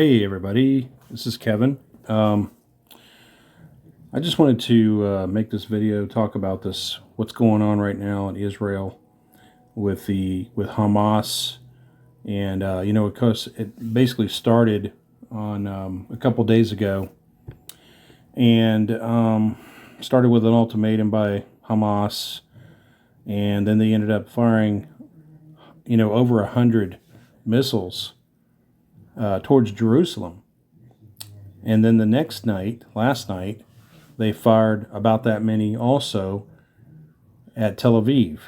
Hey everybody, this is Kevin. I just wanted to make this video talk about what's going on right now in Israel with Hamas, and of course, it basically started on a couple days ago, and started with an ultimatum by Hamas, and then they ended up firing, over 100 missiles towards Jerusalem. And then the next night, last night, they fired about that many also at Tel Aviv.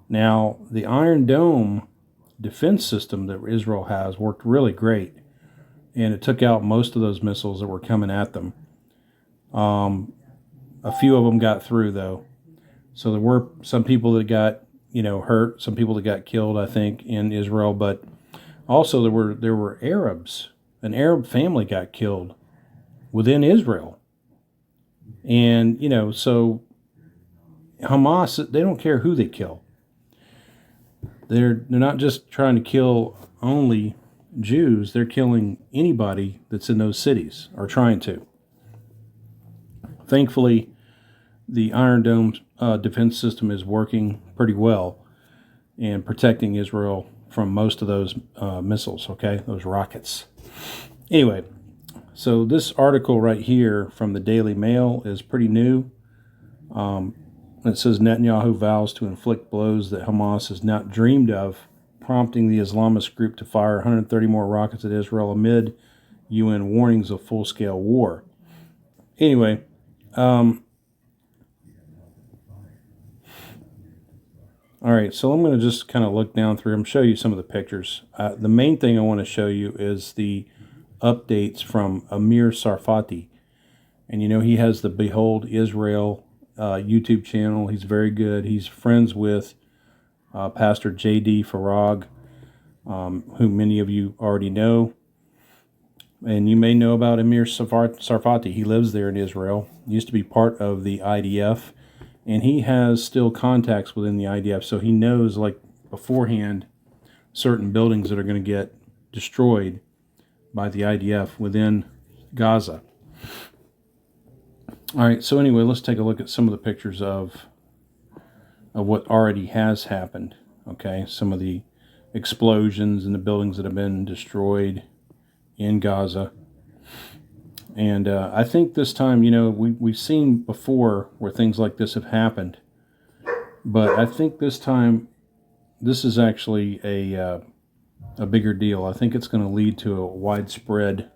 Now, the Iron Dome defense system that Israel has worked really great, and it took out most of those missiles that were coming at them. A few of them got through, though. So there were some people that got, hurt, some people that got killed, I think, in Israel, but also there were Arabs. An Arab family got killed within Israel. And, so Hamas, they don't care who they kill. They're not just trying to kill only Jews, they're killing anybody that's in those cities, or trying to. Thankfully, the Iron Dome defense system is working pretty well and protecting Israel from most of those missiles, okay, those rockets. Anyway, so this article right here from the Daily Mail is pretty new. It says Netanyahu vows to inflict blows that Hamas has not dreamed of, prompting the Islamist group to fire 130 more rockets at Israel amid UN warnings of full-scale war. Anyway, all right, so I'm going to just kind of look down through them, show you some of the pictures. The main thing I want to show you is the updates from Amir Sarfati. And he has the Behold Israel YouTube channel. He's very good. He's friends with Pastor J.D. Farag, whom many of you already know. And you may know about Amir Sarfati. He lives there in Israel. He used to be part of the IDF. And he has still contacts within the IDF. So he knows, like, beforehand, certain buildings that are going to get destroyed by the IDF within Gaza. All right, so anyway, let's take a look at some of the pictures of what already has happened. Okay, some of the explosions in the buildings that have been destroyed in Gaza. And I think this time, we've seen before where things like this have happened. But I think this time, this is actually a bigger deal. I think it's going to lead to a widespread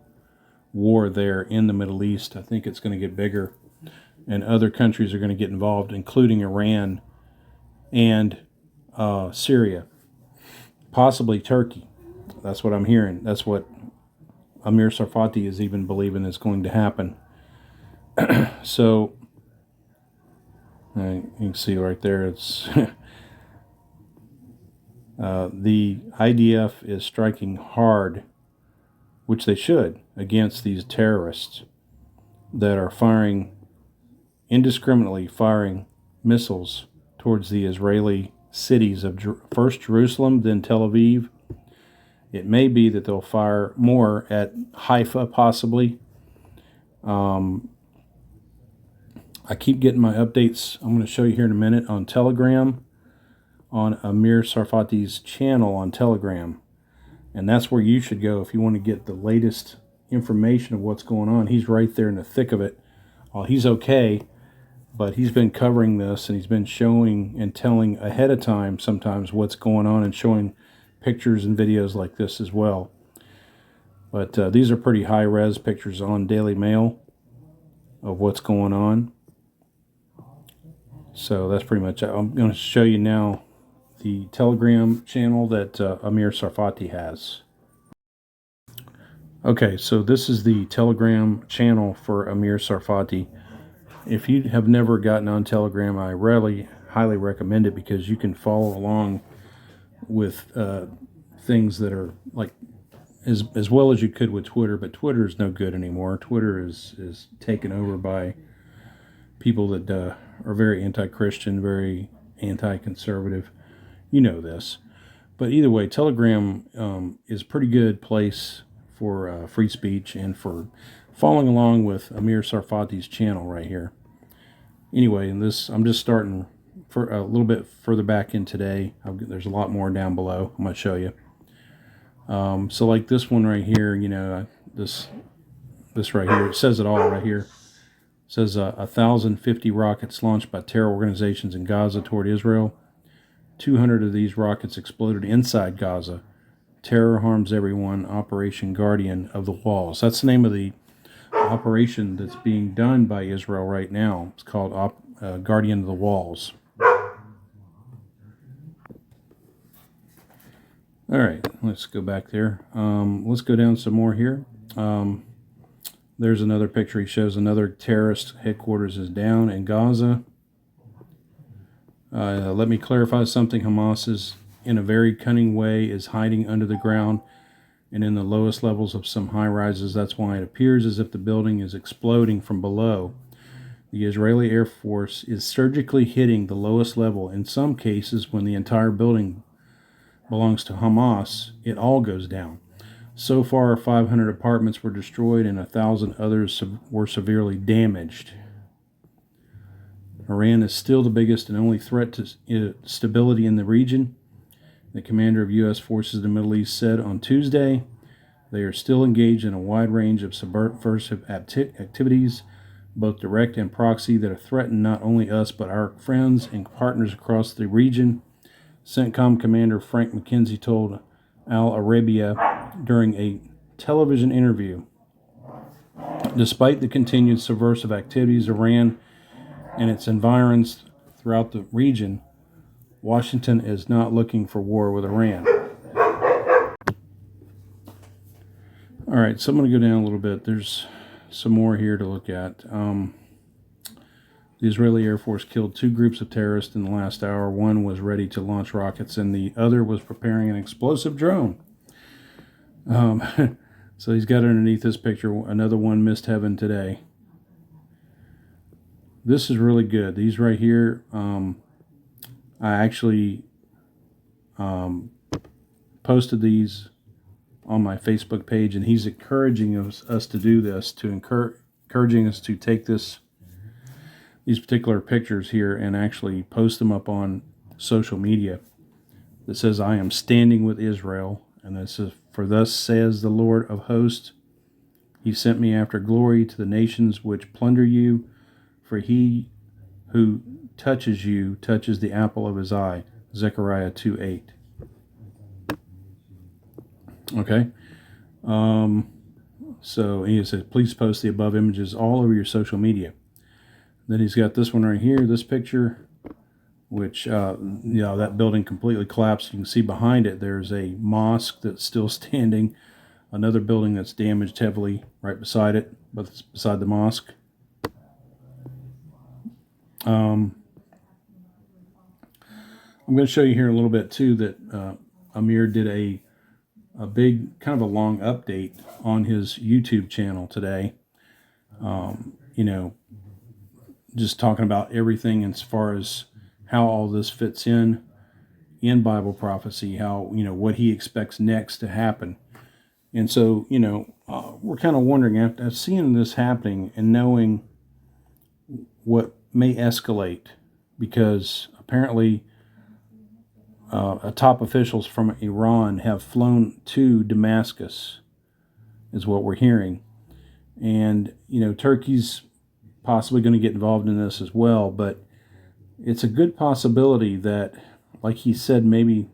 war there in the Middle East. I think it's going to get bigger, and other countries are going to get involved, including Iran and Syria, possibly Turkey. That's what I'm hearing. That's what Amir Sarfati is even believing is going to happen. So you can see right there, it's the IDF is striking hard, which they should, against these terrorists that are indiscriminately firing missiles towards the Israeli cities of first Jerusalem, then Tel Aviv. It may be that they'll fire more at Haifa, possibly. I keep getting my updates. I'm going to show you here in a minute on Telegram, on Amir Sarfati's channel on Telegram. And that's where you should go if you want to get the latest information of what's going on. He's right there in the thick of it. Well, he's okay, but he's been covering this, and he's been showing and telling ahead of time sometimes what's going on, and showing pictures and videos like this as well. But these are pretty high-res pictures on Daily Mail of what's going on. So that's pretty much it. I'm going to show you now the Telegram channel that Amir Sarfati has. Okay, so this is the Telegram channel for Amir Sarfati. If you have never gotten on Telegram, I highly recommend it, because you can follow along with things that are like as well as you could with Twitter, but Twitter is no good anymore. Twitter is taken over by people that are very anti-Christian, very anti-conservative. You know this. But either way, Telegram is a pretty good place for free speech and for following along with Amir Sarfati's channel right here. Anyway, in this, I'm just starting for a little bit further back in today. There's a lot more down below. I'm going to show you. So like this one right here, this right here, it says it all right here. It says 1,050 rockets launched by terror organizations in Gaza toward Israel. 200 of these rockets exploded inside Gaza. Terror harms everyone. Operation Guardian of the Walls. That's the name of the operation that's being done by Israel right now. It's called Guardian of the Walls. All right, let's go back there. Let's go down some more here. There's another picture. He shows another terrorist headquarters is down in Gaza. Let me clarify something. Hamas is, in a very cunning way, is hiding under the ground and in the lowest levels of some high-rises. That's why it appears as if the building is exploding from below. The Israeli Air Force is surgically hitting the lowest level. In some cases, when the entire building belongs to Hamas, it all goes down. So far, 500 apartments were destroyed and 1,000 others were severely damaged. Iran is still the biggest and only threat to stability in the region. The commander of U.S. forces in the Middle East said on Tuesday they are still engaged in a wide range of subversive activities, both direct and proxy, that have threatened not only us but our friends and partners across the region. CENTCOM Commander Frank McKenzie told Al Arabiya during a television interview. Despite the continued subversive activities, Iran and its environs throughout the region, Washington is not looking for war with Iran. All right, so I'm going to go down a little bit. There's some more here to look at. The Israeli Air Force killed 2 groups of terrorists in the last hour. One was ready to launch rockets, and the other was preparing an explosive drone. So he's got underneath this picture, another one missed heaven today. This is really good. These right here, I actually posted these on my Facebook page, and he's encouraging us to do this, encouraging us to take these particular pictures here and actually post them up on social media. That says, "I am standing with Israel," and this is, "For thus says the Lord of hosts, He sent me after glory to the nations which plunder you. For he who touches you touches the apple of his eye." Zechariah 2:8. Okay. So he says, please post the above images all over your social media. Then he's got this one right here, this picture, which, that building completely collapsed. You can see behind it, there's a mosque that's still standing. Another building that's damaged heavily right beside it, but it's beside the mosque. I'm going to show you here in a little bit too that Amir did a big, kind of a long update on his YouTube channel today. Just talking about everything as far as how all this fits in Bible prophecy, how, what he expects next to happen. And so, we're kind of wondering, after seeing this happening and knowing what may escalate, because apparently top officials from Iran have flown to Damascus, is what we're hearing. And, Turkey's possibly going to get involved in this as well, but it's a good possibility that, like he said, maybe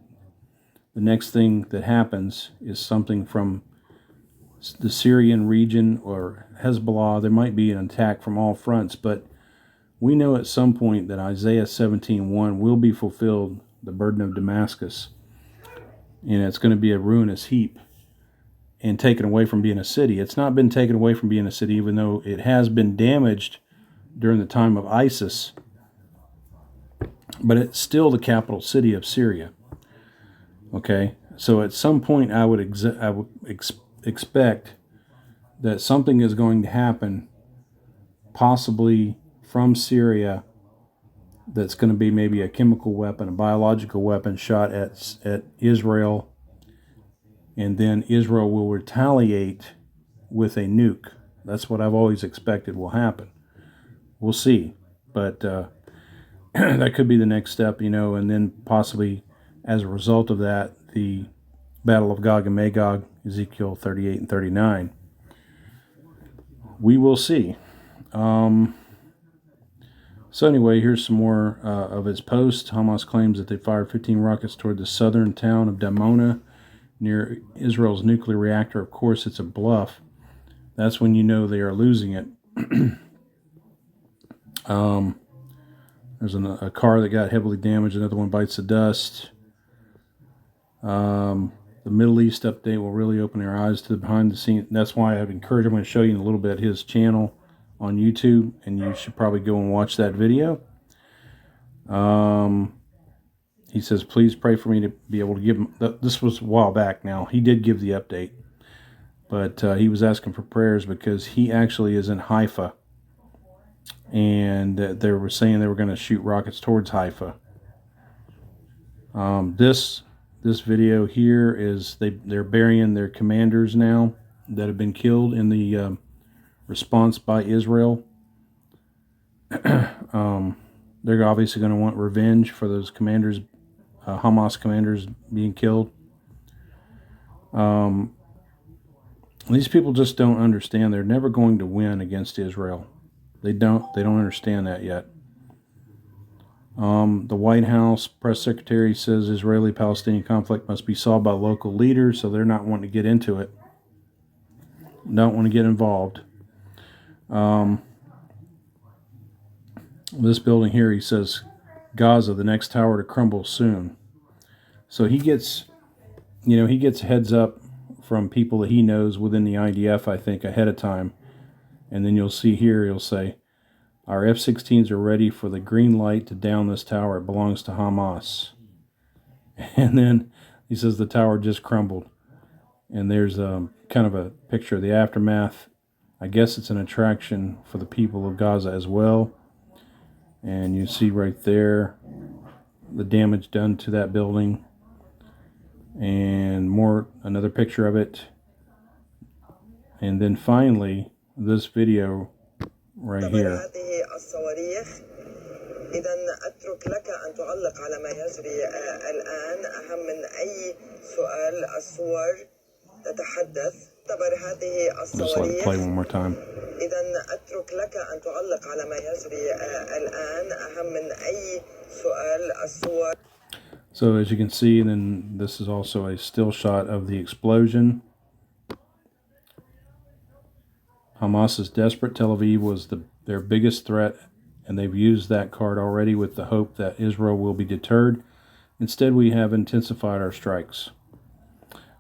the next thing that happens is something from the Syrian region or Hezbollah. There might be an attack from all fronts, but we know at some point that Isaiah 17:1 will be fulfilled, the burden of Damascus, and it's going to be a ruinous heap and taken away from being a city. It's not been taken away from being a city, even though it has been damaged during the time of ISIS, but it's still the capital city of Syria. Okay, so at some point I would expect that something is going to happen, possibly from Syria, that's going to be maybe a chemical weapon, a biological weapon shot at Israel, and then Israel will retaliate with a nuke. That's what I've always expected will happen. We'll see, but that could be the next step, and then possibly as a result of that, the Battle of Gog and Magog, Ezekiel 38 and 39. We will see. So anyway, here's some more of his post. Hamas claims that they fired 15 rockets toward the southern town of Damona near Israel's nuclear reactor. Of course, it's a bluff. That's when you know they are losing it. There's a car that got heavily damaged. Another one bites the dust. The Middle East update will really open your eyes to the behind the scenes. That's why I've encouraged. I'm going to show you in a little bit his channel on YouTube, and you should probably go and watch that video. He says, please pray for me to be able to give him. This was a while back now. He did give the update, but he was asking for prayers because he actually is in Haifa, and they were saying they were going to shoot rockets towards Haifa. This video here is they're burying their commanders now that have been killed in the response by Israel. They're obviously going to want revenge for those commanders, Hamas commanders being killed. These people just don't understand. They're never going to win against Israel. They don't understand that yet. The White House press secretary says Israeli-Palestinian conflict must be solved by local leaders, so they're not wanting to get into it. Don't want to get involved. This building here, he says, Gaza, the next tower to crumble soon. So he gets heads up from people that he knows within the IDF, I think, ahead of time. And then you'll see here, he'll say, our F-16s are ready for the green light to down this tower. It belongs to Hamas. And then he says the tower just crumbled. And there's kind of a picture of the aftermath. I guess it's an attraction for the people of Gaza as well. And you see right there the damage done to that building. And another picture of it. And then finally, this video right here. إذا أترك لك أن تعلق على ما يجري الآن أهم من أي سؤال الصور تتحدث تعتبر هذه الصواريخ إذا أترك لك أن تعلق على ما يجري الآن أهم من أي سؤال الصور. So as you can see, then this is also a still shot of the explosion. Hamas is desperate. Tel Aviv was their biggest threat, and they've used that card already with the hope that Israel will be deterred. Instead, we have intensified our strikes.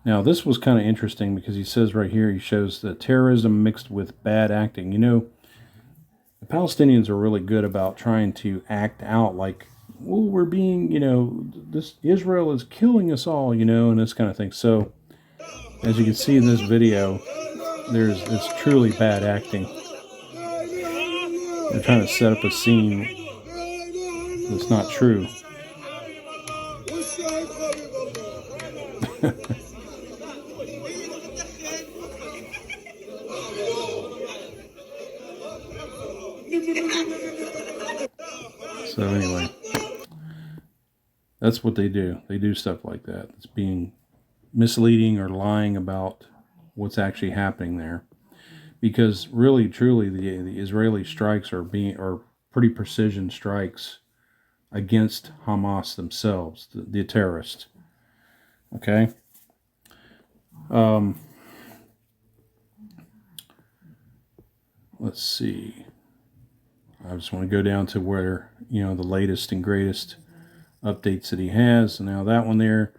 Now, this was kind of interesting because he says right here, he shows the terrorism mixed with bad acting. The Palestinians are really good about trying to act out like, well, we're being, this Israel is killing us all, and this kind of thing. So, as you can see in this video, it's truly bad acting. They're trying to set up a scene that's not true. So anyway, that's what they do. They do stuff like that. It's being misleading or lying about what's actually happening there. Because really, truly, the Israeli strikes are pretty precision strikes against Hamas themselves, the terrorists. Okay? Let's see. I just want to go down to where, the latest and greatest updates that he has. So now that one there,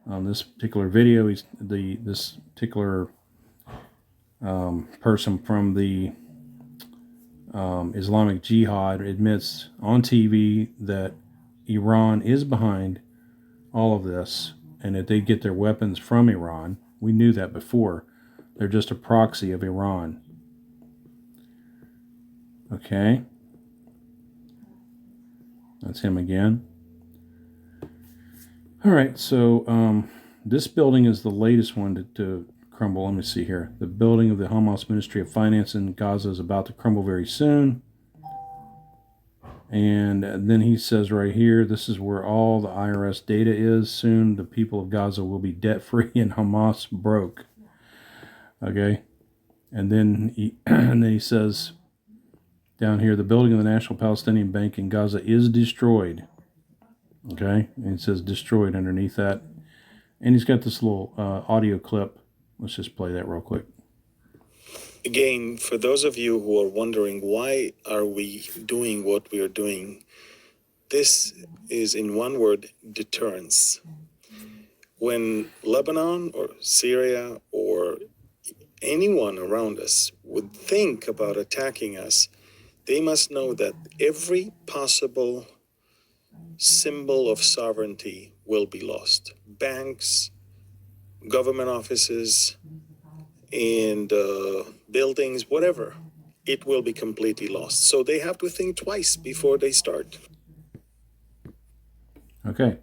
this particular video, this particular person from the Islamic Jihad admits on TV that Iran is behind all of this and that they get their weapons from Iran. We knew that before. They're just a proxy of Iran. Okay. That's him again. All right, so this building is the latest one to crumble. Let me see here. The building of the Hamas Ministry of Finance in Gaza is about to crumble very soon. And then he says right here, this is where all the IRS data is. Soon the people of Gaza will be debt-free and Hamas broke. Okay. And then he says down here, the building of the National Palestinian Bank in Gaza is destroyed. Okay. And it says destroyed underneath that. And he's got this little audio clip. Let's just play that real quick. Again, for those of you who are wondering why are we doing what we are doing, this is, in one word, deterrence. When Lebanon or Syria or anyone around us would think about attacking us, they must know that every possible symbol of sovereignty will be lost. Banks, government offices, and buildings, whatever, it will be completely lost. So they have to think twice before they start. Okay.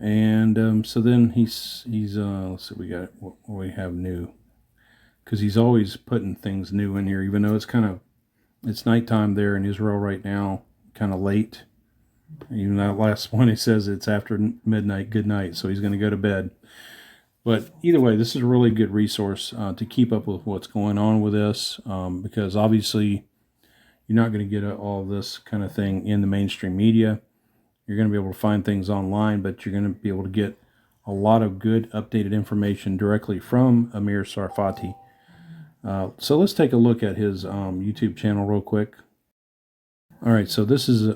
And so then he's let's see, we got what we have new, because he's always putting things new in here, even though it's nighttime there in Israel right now, kind of late. Even that last one, he says it's after midnight, good night, so he's going to go to bed. But either way, this is a really good resource to keep up with what's going on with this, because obviously you're not going to get all of this kind of thing in the mainstream media. You're going to be able to find things online, but you're going to be able to get a lot of good updated information directly from Amir Sarfati. So let's take a look at his YouTube channel real quick. All right, so this is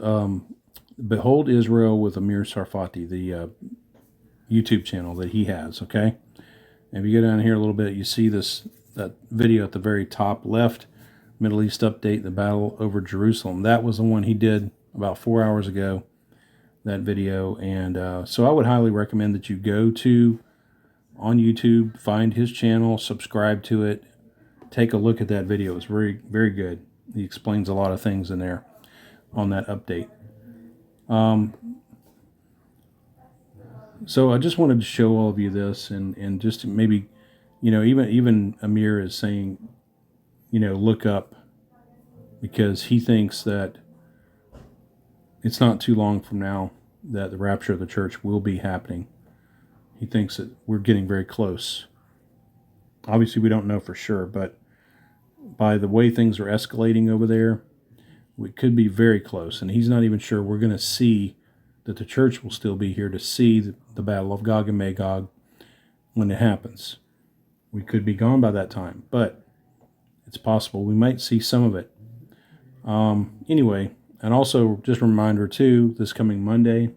Behold Israel with Amir Sarfati, the YouTube channel that he has, okay? And if you go down here a little bit, you see that video at the very top left, Middle East Update, the battle over Jerusalem. That was the one he did about 4 hours ago, that video. And so I would highly recommend that you go on YouTube, find his channel, subscribe to it, take a look at that video. It's very, very good. He explains a lot of things in there on that update. So I just wanted to show all of you this, and just maybe, even Amir is saying, look up, because he thinks that it's not too long from now that the rapture of the church will be happening. He thinks that we're getting very close. Obviously, we don't know for sure, but by the way things are escalating over there, we could be very close. And he's not even sure we're going to see that the church will still be here to see the battle of Gog and Magog when it happens. We could be gone by that time, but it's possible we might see some of it. Anyway, and also just a reminder too, this coming Monday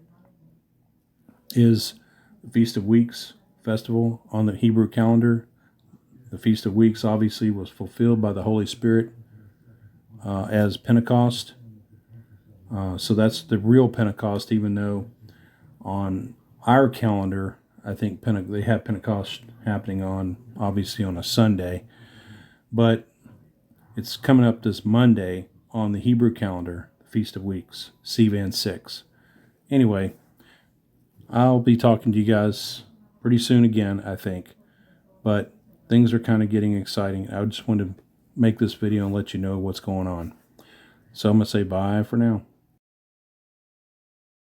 is the Feast of Weeks festival on the Hebrew calendar. The Feast of Weeks obviously was fulfilled by the Holy Spirit as Pentecost. So that's the real Pentecost, even though on our calendar, I think they have Pentecost happening obviously on a Sunday. But it's coming up this Monday on the Hebrew calendar, the Feast of Weeks, Sivan 6. Anyway, I'll be talking to you guys pretty soon again, I think. But things are kind of getting exciting. I just wanted to make this video and let you know what's going on. So I'm going to say bye for now.